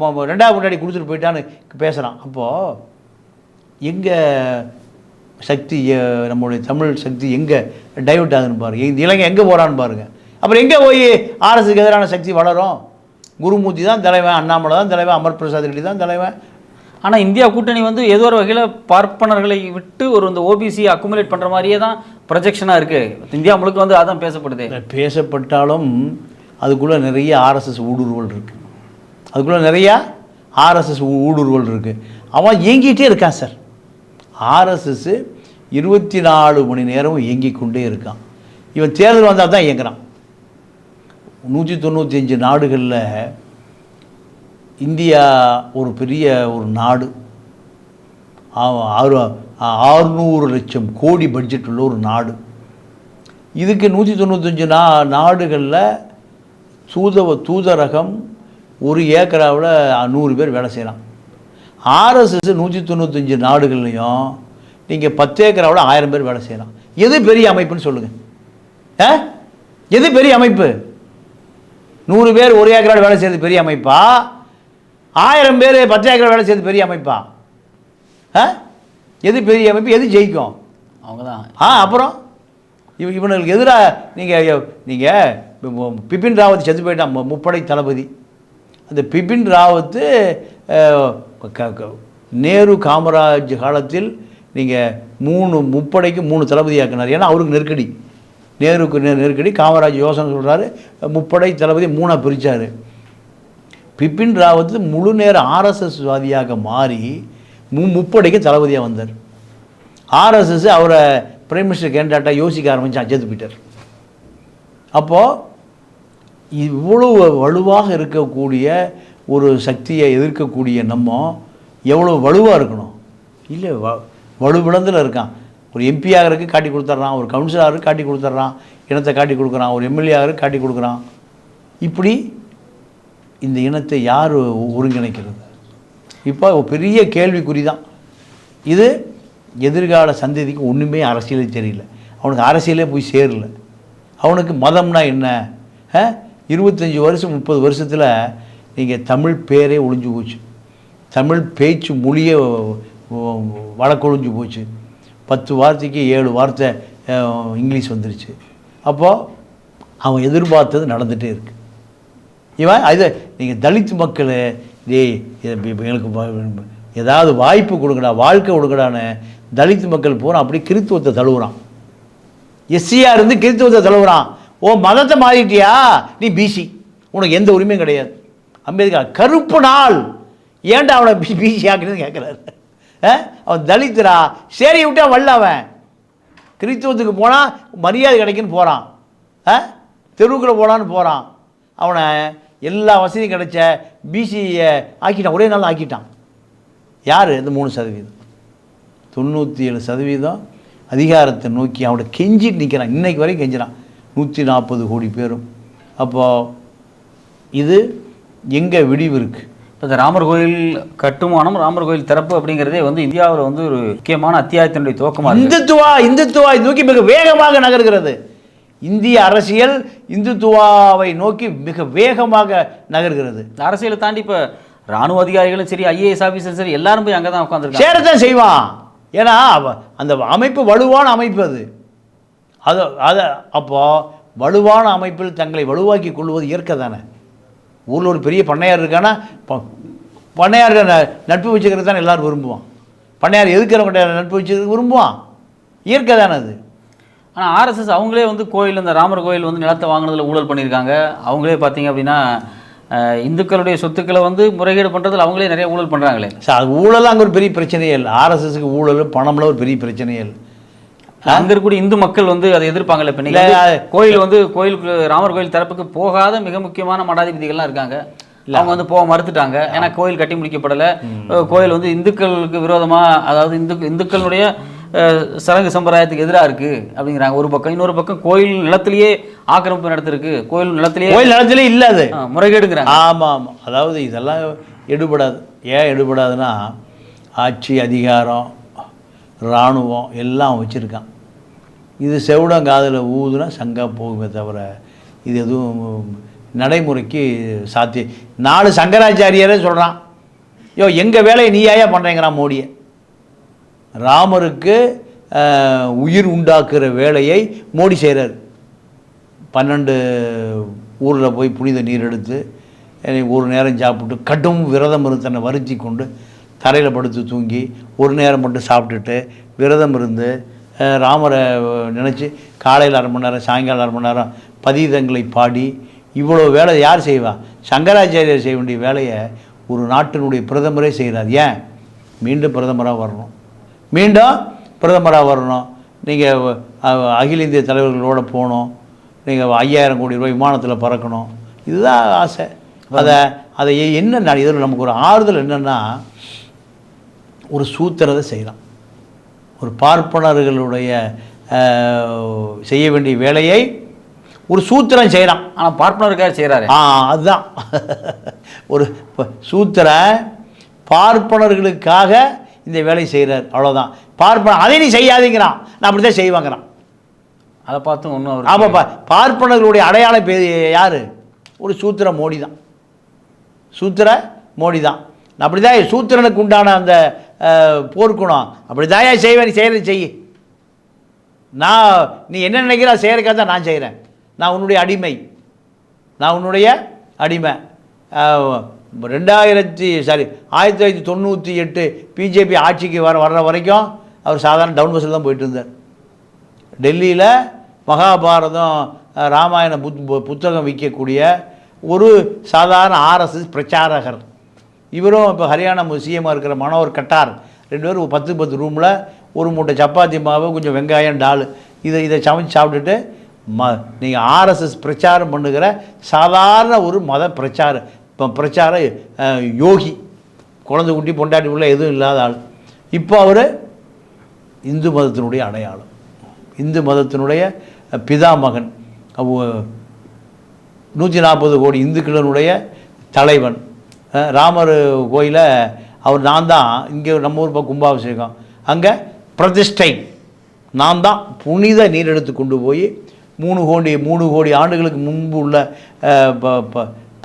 2வது முன்னாடி கொடுத்துட்டு போயிட்டான்னு பேசுகிறான். அப்போது எங்கே சக்தி, நம்மளுடைய தமிழ் சக்தி எங்கே டைவர்ட் ஆகுதுன்னு பாருங்கள். இந்த இளைஞன் எங்கே போகிறான்னு பாருங்கள். அப்புறம் எங்கே போய் ஆர்எஸ்க்கு எதிரான சக்தி வளரும்? குருமூர்த்தி தான் தலைவன், அண்ணாமலை தான் தலைவன், அமர் பிரசாத் ரெட்டி தான் தலைவன். ஆனால் இந்தியா கூட்டணி வந்து ஏதோ ஒரு வகையில் பார்ப்பனர்களை விட்டு இந்த ஓபிசி அக்குமுலேட் பண்ணுற மாதிரியே தான் ப்ரொஜெக்ஷனாக இருக்குது. இந்தியா முழுக்க வந்து அதான் பேசப்படுது. பேசப்பட்டாலும் அதுக்குள்ளே நிறைய ஆர்எஸ்எஸ் ஊடுருவல் இருக்குது. அதுக்குள்ளே நிறையா ஆர்எஸ்எஸ் ஊடுருவல் இருக்குது. அவன் இயங்கிட்டே இருக்கான் சார். ஆர்எஸ்எஸ் 24 மணி நேரமும் இயங்கிக் கொண்டே இருக்கான். இவன் தேர்தல் வந்தால் தான் இயங்குறான். 195 நாடுகளில் இந்தியா ஒரு பெரிய ஒரு நாடு. 600 லட்சம் கோடி பட்ஜெட் உள்ள ஒரு நாடு. இதுக்கு 195 நாடுகளில் தூதரகம் ஒரு ஏக்கராவில் 100 பேர் வேலை செய்கிறான். ஆர்எஸ்எஸ் 195 நாடுகள்லையும் நீங்கள் 10 ஏக்கராவில் 1000 பேர் வேலை செய்யலாம். எது பெரிய அமைப்புன்னு சொல்லுங்கள்? எது பெரிய அமைப்பு? 100 பேர் ஒரு ஏக்கராவில் வேலை செய்கிறது பெரிய அமைப்பா? 1000 பேர் 10 ஏக்கரா வேலை செய்கிறது பெரிய அமைப்பா? எது பெரிய அமைப்பு? எது ஜெயிக்கும்? அவங்க தான். அப்புறம் இவனுக்கு எதிராக நீங்கள் பிபின் ராவத் செத்து போயிட்டான், முப்படை தளபதி. அந்த பிபின் ராவத்து நேரு காமராஜ் காலத்தில் நீங்கள் 3 முப்படைக்கு 3 தளபதி ஆக்கினார். ஏன்னா அவருக்கு நெருக்கடி, நேருக்கு நெருக்கடி. காமராஜ் யோசனை சொல்கிறாரு, முப்படை தளபதி 3ஆக பிரித்தார். பிபின் ராவத்து முழு நேர ஆர்எஸ்எஸ் வாதியாக மாறி முப்படைக்கு தளபதியாக வந்தார். ஆர்எஸ்எஸ் அவரை பிரைம் மினிஸ்டர் கேண்டிடேட்டாக யோசிக்க ஆரம்பித்து செத்து போயிட்டார். அப்போது இவ்வளோ வலுவாக இருக்கக்கூடிய ஒரு சக்தியை எதிர்க்கக்கூடிய நம்ம எவ்வளோ வலுவாக இருக்கணும்? இல்லை, வலுவிழந்தில் இருக்கான். ஒரு எம்பி ஆகிறதுக்கு காட்டி கொடுத்துட்றான், ஒரு கவுன்சிலருக்கு காட்டி கொடுத்துட்றான், இனத்தை காட்டி கொடுக்குறான், ஒரு எம்எல்ஏ ஆகிறதுக்கு காட்டி கொடுக்குறான். இப்படி இந்த இனத்தை யார் ஒருங்கிணைக்கிறது? இப்போ பெரிய கேள்விக்குறி தான் இது. எதிர்கால சந்ததிக்கு ஒன்றுமே அரசியலே தெரியல, அவனுக்கு அரசியலே போய் சேரல. அவனுக்கு மதம்னா என்ன? 25 வருஷம் 30 வருஷத்தில் நீங்கள் தமிழ் பேரே ஒழிஞ்சு போச்சு, தமிழ் பேச்சு மொழியே வழக்கொழிஞ்சு போச்சு. 10 வார்த்தைக்கு 7 வார்த்தை இங்கிலீஷ் வந்துருச்சு. அப்போது அவன் எதிர்பார்த்தது நடந்துகிட்டே இருக்கு. இவன் அது நீங்கள் தலித் மக்கள் எங்களுக்கு ஏதாவது வாய்ப்பு கொடுக்கடா, வாழ்க்கை கொடுக்கடான்னு தலித் மக்கள் பூரா அப்படி கிறித்துவத்தை தழுவுறான். எஸ்சியாக இருந்து கிறித்துவத்தை தழுவுறான். ஓ மதத்தை மாறிட்டியா, நீ பிசி, உனக்கு எந்த உரிமையும் கிடையாது. அம்பேத்கர் கருப்பு நாள் ஏன்டா அவனை பிசி ஆக்குன்னு கேட்குறாரு. அவன் தலித்துரா, சரி விட்டா வரல, அவன் கிறித்துவத்துக்கு போனால் மரியாதை கிடைக்குன்னு போகிறான், தெருவுக்குள்ளே போனான்னு போகிறான். அவனை எல்லா வசதியும் கிடைச்ச பிசியை ஆக்கிட்டான், ஒரே நாள் ஆக்கிட்டான். யார்? இந்த 3%. 97% அதிகாரத்தை நோக்கி அவனை கெஞ்சிட்டு நிற்கிறான், இன்னைக்கு வரைக்கும் கெஞ்சிறான் 140 கோடி பேரும். அப்போது இது எங்கே விடிவு இருக்குது? இப்போ இந்த ராமர் கோயில் கட்டுமானம், ராமர் கோயில் திறப்பு அப்படிங்கிறதே வந்து இந்தியாவில் வந்து ஒரு முக்கியமான அத்தியாயத்தினுடைய துவக்கமாக இந்துத்துவா நோக்கி மிக வேகமாக நகர்கிறது. இந்திய அரசியல் இந்துத்துவாவை நோக்கி மிக வேகமாக நகர்கிறது. அரசியலை தாண்டி இப்போ ராணுவ அதிகாரிகளும் சரி, ஐஏஎஸ் ஆஃபீஸரும் சரி, எல்லாரும் போய் அங்கே தான் உட்காந்துருக்காங்க, சேரத்தான் செய்வான். ஏன்னா அந்த அமைப்பு வலுவான அமைப்பு அது அதை அப்போது வலுவான அமைப்பில் தங்களை வலுவாக்கி கொள்வது இயற்கை தானே. ஊரில் ஒரு பெரிய பண்ணையார் இருக்கான்னா பண்ணையார் நட்பு வச்சுக்கிறது தானே எல்லோரும் விரும்புவான். பண்ணையார் எதுக்கிறவங்க நட்பு வச்சுக்கிறது விரும்புவான், இயற்கை தானே அது. ஆனால் ஆர்எஸ்எஸ் அவங்களே வந்து கோயில், இந்த ராமர் கோயில் வந்து நிலத்தை வாங்கினதில் ஊழல் பண்ணியிருக்காங்க. அவங்களே பார்த்தீங்க அப்படின்னா இந்துக்களுடைய சொத்துக்களை வந்து முறைகேடு பண்ணுறதுல அவங்களே நிறைய ஊழல் பண்ணுறாங்களே. சார் அது ஊழலாம் அங்கே ஒரு பெரிய பிரச்சனையே இல்லை. ஆர்எஸ்எஸ்க்கு ஊழல் பணம்லாம் ஒரு பெரிய பிரச்சனையே இல்லை. அங்கே இருக்கக்கூடிய இந்து மக்கள் வந்து அதை எதிர்ப்பாங்கல்ல. இப்போ நீங்கள் கோயில் வந்து கோயிலுக்கு ராமர் கோயில் திறப்புக்கு போகாத மிக முக்கியமான மடாதிபதிகள்லாம் இருக்காங்க, அவங்க வந்து போக மறுத்துட்டாங்க. ஏன்னா கோயில் கட்டி முடிக்கப்படலை, கோயில் வந்து இந்துக்களுக்கு விரோதமாக, அதாவது இந்துக்களுடைய சடங்கு சம்பிரதாயத்துக்கு எதிராக இருக்குது அப்படிங்கிறாங்க ஒரு பக்கம். இன்னொரு பக்கம் கோயில் நிலத்திலேயே ஆக்கிரமிப்பு நடத்திருக்கு, கோயில் நிலத்திலே இல்லை, அது முறைகேடுங்கிறாங்க. ஆமாம், அதாவது இதெல்லாம் எடுபடாது. ஏன் எடுபடாதுன்னா ஆட்சி அதிகாரம் இராணுவம் எல்லாம் வச்சுருக்கான். இது செவிடங்காதில் ஊதுனா சங்கா போகுமே தவிர இது எதுவும் நடைமுறைக்கு சாத்தியம். 4 சங்கராச்சாரியரே சொல்கிறான், எங்கள் வேலையை நீயாயா பண்ணுறேங்கிறான் மோடியை. ராமருக்கு உயிர் உண்டாக்குற வேலையை மோடி செய்கிறார். 12 ஊரில் போய் புனித நீர் எடுத்து ஒரு நேரம் சாப்பிட்டு கடும் விரதம் இருந்து தன்னை வருத்தி கொண்டு தரையில் படுத்து தூங்கி ஒரு நேரம் மட்டும் சாப்பிட்டுட்டு விரதம் இருந்து ராமரை நினச்சி காலையில் 1/2 மணி நேரம் சாயங்காலம் 1/2 மணி நேரம் பதிதங்களை பாடி இவ்வளோ வேலை யார் செய்வா? சங்கராச்சாரியர் செய்ய வேண்டிய வேலையை ஒரு நாட்டினுடைய பிரதமரே செய்கிறார். ஏன்? மீண்டும் பிரதமராக வரணும், நீங்கள் அகில இந்திய தலைவர்களோடு போகணும், நீங்கள் 5000 கோடி ரூபாய் விமானத்தில் பறக்கணும், இதுதான் ஆசை. அதை என்ன இதில் நமக்கு ஒரு ஆறுதல் என்னென்னா, ஒரு சூத்திரத்தை செய்யலாம். ஒரு பார்ப்பனர்களுடைய செய்ய வேண்டிய வேலையை ஒரு சூத்திரம் செய்யலாம். ஆனால் பார்ப்பனருக்காக செய்கிறாரு. அதுதான் ஒரு சூத்திர பார்ப்பனர்களுக்காக இந்த வேலையை செய்கிறார், அவ்வளோதான். பார்ப்பன அதை நீ செய்யாதீங்கிறான், நான் அப்படி தான் செய்வாங்கிறான். அதை பார்த்து ஒன்றும். ஆமாப்பா, பார்ப்பனர்களுடைய அடையாளம் யார்? ஒரு சூத்திர மோடி தான், சூத்திர மோடி தான். நான் அப்படி தான் சூத்திரனுக்கு உண்டான அந்த போர்க்குணம் அப்படி தான் செய்வேன். நீ செய்கிறது செய், நீ என்ன நினைக்கிற செய்கிறக்காக தான் நான் செய்கிறேன். நான் உன்னுடைய அடிமை. 1998 பிஜேபி ஆட்சிக்கு வர்ற வரைக்கும் அவர் சாதாரண டவுன் பஸ்ஸில் தான் போயிட்டு இருந்தார். டெல்லியில் மகாபாரதம் ராமாயண புத்தகம் விற்கக்கூடிய ஒரு சாதாரண ஆர்எஸ்எஸ் பிரச்சாரகர். இவரும் இப்போ ஹரியானா சிஎம்மாக இருக்கிற மனோகர் கட்டார் 2 பேரும் 10 ரூமில் ஒரு மூட்டை சப்பாத்தி மாவு, கொஞ்சம் வெங்காயம், டால் இதை சமைச்சு சாப்பிட்டுட்டு நீங்கள் ஆர்எஸ்எஸ் பிரச்சாரம் பண்ணுகிற சாதாரண ஒரு மத பிரச்சார யோகி, குழந்தை குட்டி பொண்டாட்டி உள்ள எதுவும் இல்லாத ஆள். இப்போ அவர் இந்து மதத்தினுடைய அடையாளம், இந்து மதத்தினுடைய பிதாமகன், 140 கோடி இந்துக்களினுடைய தலைவன். ராமர் கோயிலை நான் தான் இங்கே நம்ம ஊர் கும்பாபிஷேகம், அங்கே பிரதிஷ்டை, நான் தான் புனித நீர் எடுத்து கொண்டு போய் 3 கோடி ஆண்டுகளுக்கு முன்பு உள்ள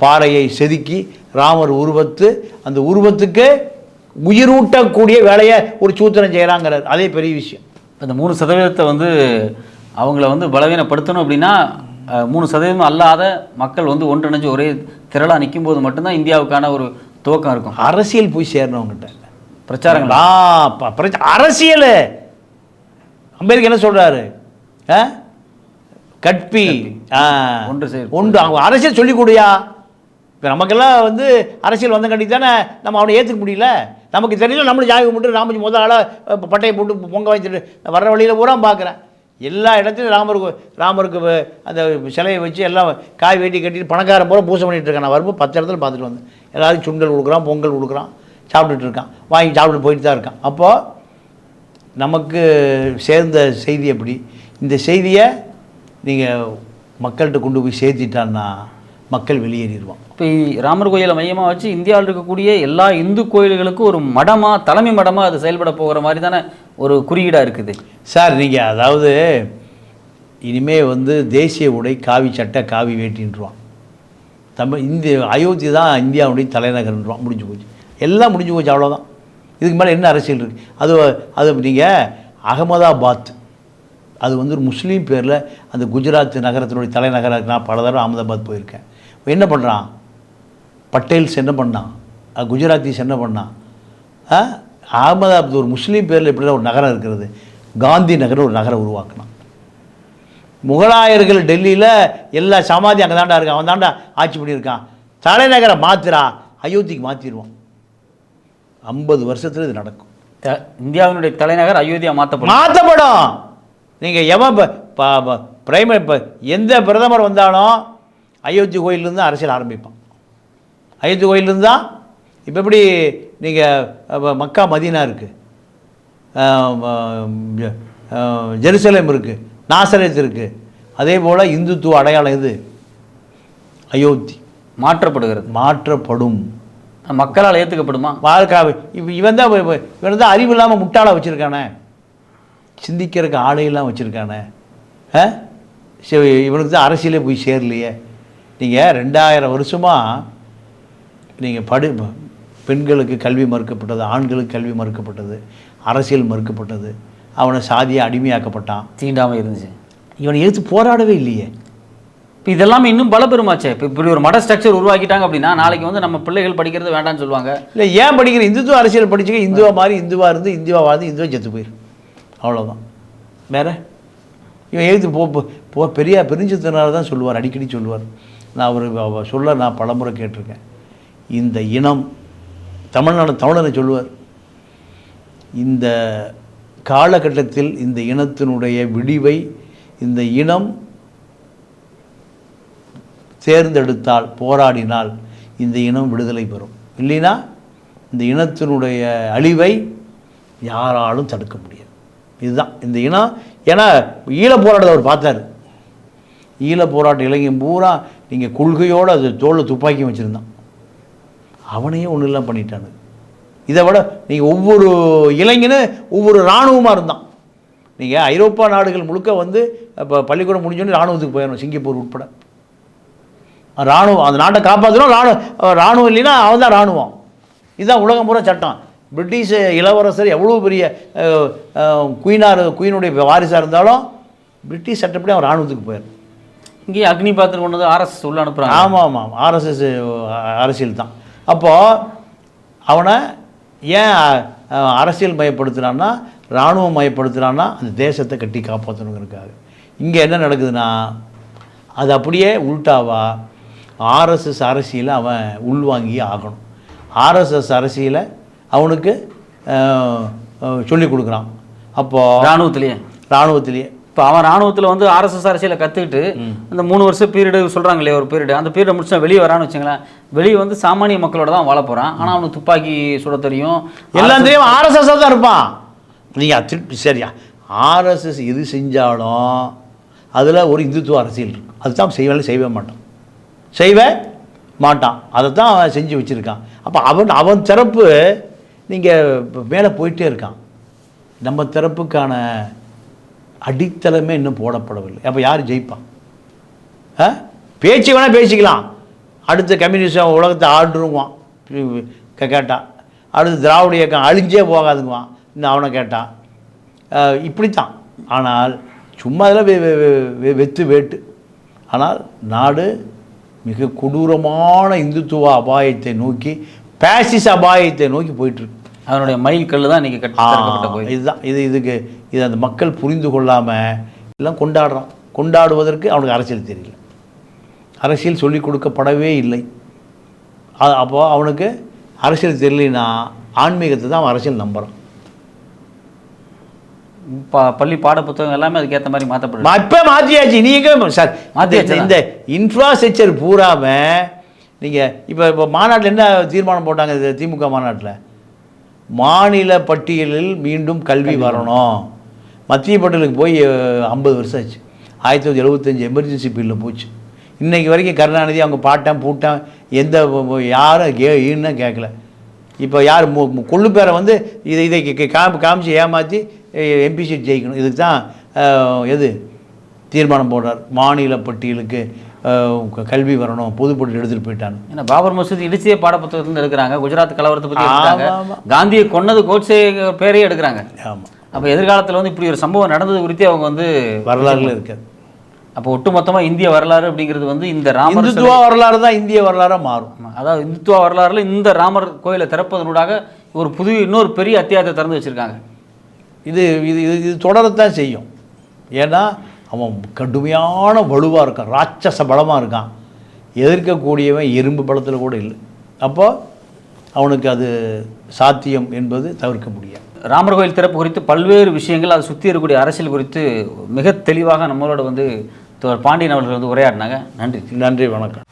பாறையை செதுக்கி ராமர் உருவத்து, அந்த உருவத்துக்கு உயிரூட்டக்கூடிய வேலையை ஒரு சூத்திரம் செய்கிறாங்கிறார். அதே பெரிய விஷயம். அந்த 3% வந்து அவங்கள வந்து பலவீனப்படுத்தணும் அப்படின்னா 3% அல்லாத மக்கள் வந்து ஒன்றிணைஞ்சு ஒரே திரளாக நிற்கும் போது மட்டும்தான் இந்தியாவுக்கான ஒரு துவக்கம் இருக்கும். அரசியல் போய் சேரணுங்கிட்ட பிரச்சாரங்கள், அரசியல். அம்பேத்கர் என்ன சொல்றாரு? கட்பி ஒன்று அவங்க அரசியல் சொல்லிக் கொடுயா. இப்போ நமக்கெல்லாம் வந்து அரசியல் வந்த கட்டி தானே நம்ம அவனை ஏற்றுக்க முடியல. நமக்கு தெரியல, நம்மளும் ஜாதி கும்பிட்டு ராமஜி முதல் ஆளாக பட்டையை போட்டு பொங்க வச்சுட்டு வர்ற வழியில் பூரா பார்க்குறேன். எல்லா இடத்துலையும் ராமருக்கு அந்த சிலையை வச்சு எல்லாம் காய் வேட்டி கட்டிட்டு பணக்காரன் பூரா பூசை பண்ணிகிட்டு இருக்கான். நான் வரும்போது 10 இடத்துல பார்த்துட்டு வந்தேன். எல்லாரும் சுண்டல் கொடுக்குறான், பொங்கல் கொடுக்குறான், சாப்பிட்டுட்டு இருக்கான், வாங்கி சாப்பிட்டு போயிட்டு தான் இருக்கான். அப்போது நமக்கு சேர்ந்த செய்தி எப்படி? இந்த செய்தியை நீங்கள் மக்கள்கிட்ட கொண்டு போய் சேர்த்திட்டான்னா மக்கள் வெளியேறிடுவான். இப்போ ராமர் கோயிலை மையமாக வச்சு இந்தியாவில் இருக்கக்கூடிய எல்லா இந்து கோயில்களுக்கும் ஒரு மடமாக, தலைமை மடமாக அது செயல்பட போகிற மாதிரி தானே ஒரு குறியீடாக இருக்குது சார். நீங்கள் அதாவது இனிமேல் வந்து தேசிய உடை காவி சட்டை காவி வேட்டின்றான். அயோத்தி தான் இந்தியாவுடைய தலைநகர்ன்றான். முடிஞ்சு போச்சு, எல்லாம் முடிஞ்சு போச்சு, அவ்வளோதான். இதுக்கு மேலே என்ன அரசியல் இருக்குது? அது நீங்கள் அகமதாபாத், அது வந்து ஒரு முஸ்லீம் பேரில் அந்த குஜராத் நகரத்தினுடைய தலைநகராக. நான் பல தடவை அகமதாபாத் போயிருக்கேன். என்ன பண்ணுறான் பட்டேல்ஸ், என்ன பண்ணான் குஜராத்திஸ், என்ன பண்ணான் அகமதாபாத் ஒரு முஸ்லீம் பேரில் இப்படிலாம் ஒரு நகரம் இருக்கிறது. காந்தி நகர் ஒரு நகரம் உருவாக்கினான். முகலாயர்கள் டெல்லியில் எல்லா சமாதி அங்கே தாண்டா இருக்கான், அவன் தாண்டா ஆட்சி பண்ணியிருக்கான். தலைநகரை மாத்திரா, அயோத்திக்கு மாற்றிடுவான். 50 வருஷத்தில் இது நடக்கும். இந்தியாவினுடைய தலைநகர் அயோத்தியா மாற்றப்படும். நீங்கள் எவன் இப்போ எந்த பிரதமர் வந்தாலும் அயோத்தி கோயிலேருந்து அரசியல் ஆரம்பிப்பான். அயோத்தி கோயிலேருந்து தான். இப்போ எப்படி நீங்கள் மக்கா மதீனா இருக்குது, ஜெருசலேம் இருக்குது, நாசரேத் இருக்குது. அதே போல் இந்துத்துவ அடையாளம் இது அயோத்தி. மாற்றப்படும். மக்களால் ஏற்றுக்கப்படுமா? இவன் தான் அறிவு இல்லாமல் முட்டாளாக வச்சுருக்கானே, சிந்திக்கிறதுக்கு ஆடையெல்லாம் வச்சுருக்கானே. இவனுக்கு தான் அரசியலே போய் சேரலையே. நீங்கள் 2000 வருஷமாக நீங்கள் பெண்களுக்கு கல்வி மறுக்கப்பட்டது, ஆண்களுக்கு கல்வி மறுக்கப்பட்டது, அரசியல் மறுக்கப்பட்டது. அவனை சாதியை அடிமையாக்கப்பட்டான், தீண்டாமல் இருந்துச்சு. இவனை எடுத்து போராடவே இல்லையே. இப்போ இதெல்லாமே இன்னும் பலப்பெருமாச்சே. இப்போ இப்படி ஒரு மட ஸ்ட்ரக்சர் உருவாக்கிட்டாங்க அப்படின்னா நாளைக்கு வந்து நம்ம பிள்ளைகள் படிக்கிறது வேண்டாம்னு சொல்லுவாங்க. இல்லை, ஏன் படிக்கிற? இந்துத்துவ அரசியல் படிச்சுக்க, இந்துவா மாதிரி இந்துவாக இருந்து இந்துவா வாழ்ந்து இந்துவா செத்து போயிடும், அவ்வளோதான். வேறு இவன் எழுத்து பெரிய பெருஞ்சத்தினால தான் சொல்லுவார், அடிக்கடி சொல்லுவார். நான் பலமுறை கேட்டிருக்கேன். இந்த இனம் தமிழனை சொல்லுவார். இந்த காலகட்டத்தில் இந்த இனத்தினுடைய விடிவை இந்த இனம் தேர்ந்தெடுத்தால், போராடினால் இந்த இனம் விடுதலை பெறும். இல்லைன்னா இந்த இனத்தினுடைய அழிவை யாராலும் தடுக்க முடியாது. இதுதான் இந்த இனம். ஏன்னா ஈழப் போராட்டத்தை அவர் பார்த்தார். ஈழப் போராட்ட இளைஞன் பூரா நீங்கள் கொள்கையோடு அது தோளில் துப்பாக்கி வச்சுருந்தான். அவனையே ஒன்றும் இல்லாமல் பண்ணிட்டானு. இதை விட நீங்கள் ஒவ்வொரு இளைஞனும் ஒவ்வொரு இராணுவமாக இருந்தான். நீங்கள் ஐரோப்பா நாடுகள் முழுக்க வந்து இப்போ பள்ளிக்கூடம் முடிஞ்சோன்னு இராணுவத்துக்கு போயிடணும், சிங்கப்பூர் உட்பட. இராணுவம் அந்த நாட்டை காப்பாற்றணும். இராணுவம் இல்லைன்னா அவன் தான் இராணுவம். இதுதான் உலகம் பூரா சட்டம். பிரிட்டிஷ் இளவரசர் எவ்வளோ பெரிய குயினுடைய வாரிசாக இருந்தாலும் பிரிட்டிஷ் சட்டப்படி அவன் இராணுவத்துக்கு போயிடும். இங்கேயே அக்னி பாத்திரம் கொண்டு வந்து ஆர்எஸ்எஸ் உள்ள அனுப்புகிறாங்க. ஆமாம், ஆர்எஸ்எஸ் அரசியல் தான். அப்போது அவனை ஏன் அரசியல் மயப்படுத்துகிறான்னா, இராணுவம் மயப்படுத்துகிறான்னா அந்த தேசத்தை கட்டி காப்பாற்றணுங்கிறதுக்காக. இங்கே என்ன நடக்குதுன்னா அது அப்படியே உள்டாவா ஆர்எஸ்எஸ் அரசியலை அவன் உள்வாங்கி ஆகணும். ஆர்எஸ்எஸ் அரசியலை அவனுக்கு சொல்லி கொடுக்குறான். அப்போது இராணுவத்திலேயே இப்போ அவன் இராணுவத்தில் வந்து ஆர்எஸ்எஸ் அரசியலை கற்றுக்கிட்டு அந்த 3 வருஷம் பீரியடு சொல்கிறாங்க இல்லையா, ஒரு பீரியடு, அந்த பீரியடை முடிச்சா வெளியே வரான்னு வச்சுங்களேன். வெளியே வந்து சாமானிய மக்களோட தான் வாழ போகிறான். ஆனால் அவனுக்கு துப்பாக்கி சுட தெரியும், எல்லாம் தெரியும், ஆர்எஸ்எஸ் தான் இருப்பான். நீங்கள் சரியா, ஆர்எஸ்எஸ் எது செஞ்சாலும் அதில் ஒரு இந்துத்துவ அரசியல் இருக்கும். அதுதான் செய்வே மாட்டான். அதை தான் அவன் செஞ்சு வச்சுருக்கான். அப்போ அவன் சிறப்பு நீங்கள் மேலே போயிட்டே இருக்கான். நம்ம தரப்புக்கான அடித்தளமே இன்னும் போடப்படவில்லை. அப்போ யார் ஜெயிப்பான்? பேச்சு வேணால் பேசிக்கலாம். அடுத்த கம்யூனிஸ்ட் உலகத்தை ஆடுருங்குவான் கேட்டான். அடுத்து திராவிட இயக்கம் அழிஞ்சே போகாதுங்குவான் இன்னும் அவனை கேட்டான். இப்படித்தான். ஆனால் சும்மா அதில் வெத்து வேட்டு. ஆனால் நாடு மிக கொடூரமான இந்துத்துவ அபாயத்தை நோக்கி, பேசிஸ் அபாயத்தை நோக்கி போயிட்டுருக்கு. அதனுடைய மைல் கல் தான் இன்றைக்கி இதுதான். இது அந்த மக்கள் புரிந்து கொள்ளாமல் எல்லாம் கொண்டாடுறான். கொண்டாடுவதற்கு அவனுக்கு அரசியல் தெரியல, அரசியல் சொல்லிக் கொடுக்கப்படவே இல்லை. அப்போது அவனுக்கு அரசியல் தெரியலனா ஆன்மீகத்தை தான் அவன் அரசியல் நம்புகிறான். பள்ளி பாட புத்தகம் எல்லாமே அதுக்கேற்ற மாதிரி மாற்றப்படும். இப்போ மாற்றியாச்சு. நீங்கள் சார் மாற்றியாச்சு. இந்த இன்ஃப்ராஸ்ட்ரக்சர் பூராமல் நீங்கள் இப்போ மாநாட்டில் என்ன தீர்மானம் போட்டாங்க? திமுக மாநாட்டில் மாநில பட்டியலில் மீண்டும் கல்வி வரணும். மத்திய பட்டியலுக்கு போய் 50 வருஷம் ஆச்சு. 1975 எமர்ஜென்சி பில்லில் போச்சு. இன்றைக்கி வரைக்கும் கருணாநிதி அவங்க பாட்டன் பூட்டன் எந்த யாரும் ஈன்னு கேட்கல. இப்போ யார் கொள்ளு பேரை வந்து இதை காமிச்சு ஏமாற்றி எம்பி சீட் ஜெயிக்கணும். இதுக்கு தான் எது தீர்மானம் போடுறார், மாநில பட்டியலுக்கு கல்வி வரணும், பொதுப்பட்டு எடுத்துகிட்டு போயிட்டாங்க. ஏன்னா பாபர் மசூதி இடிச்சே பாடப்புத்தகத்துலேருந்து எடுக்கிறாங்க. குஜராத் கலவரத்தை பற்றி எடுக்கிறாங்க. காந்தியை கொன்னது கோட்சே பேரையே எடுக்கிறாங்க. ஆமாம். அப்போ எதிர்காலத்தில் வந்து இப்படி ஒரு சம்பவம் நடந்தது குறித்து அவங்க வந்து வரலாறுல இருக்காது. அப்போ ஒட்டுமொத்தமாக இந்திய வரலாறு அப்படிங்கிறது வந்து இந்த இந்துத்துவ வரலாறு தான் இந்திய வரலாறாக மாறும். அதாவது இந்துத்துவ வரலாறுல இந்த ராமர் கோயிலை திறப்பதனூடாக ஒரு இன்னொரு பெரிய அத்தியாயத்தை திறந்து வச்சுருக்காங்க. இது இது இது தொடரத்தான் செய்யும். ஏன்னா அவன் கடுமையான வலுவாக இருக்கான், ராட்சச பலமாக இருக்கான். எதிர்க்கக்கூடியவன் எறும்பு பலத்தில் கூட இல்லை. அப்போது அவனுக்கு அது சாத்தியம் என்பது தவிர்க்க முடியாது. ராமர் கோயில் திறப்பு குறித்து பல்வேறு விஷயங்கள், அதை சுற்றி இருக்கக்கூடிய அரசியல் குறித்து மிக தெளிவாக நம்மளோட வந்து பாண்டியன் அவர்கள் வந்து உரையாடினாங்க. நன்றி. நன்றி, வணக்கம்.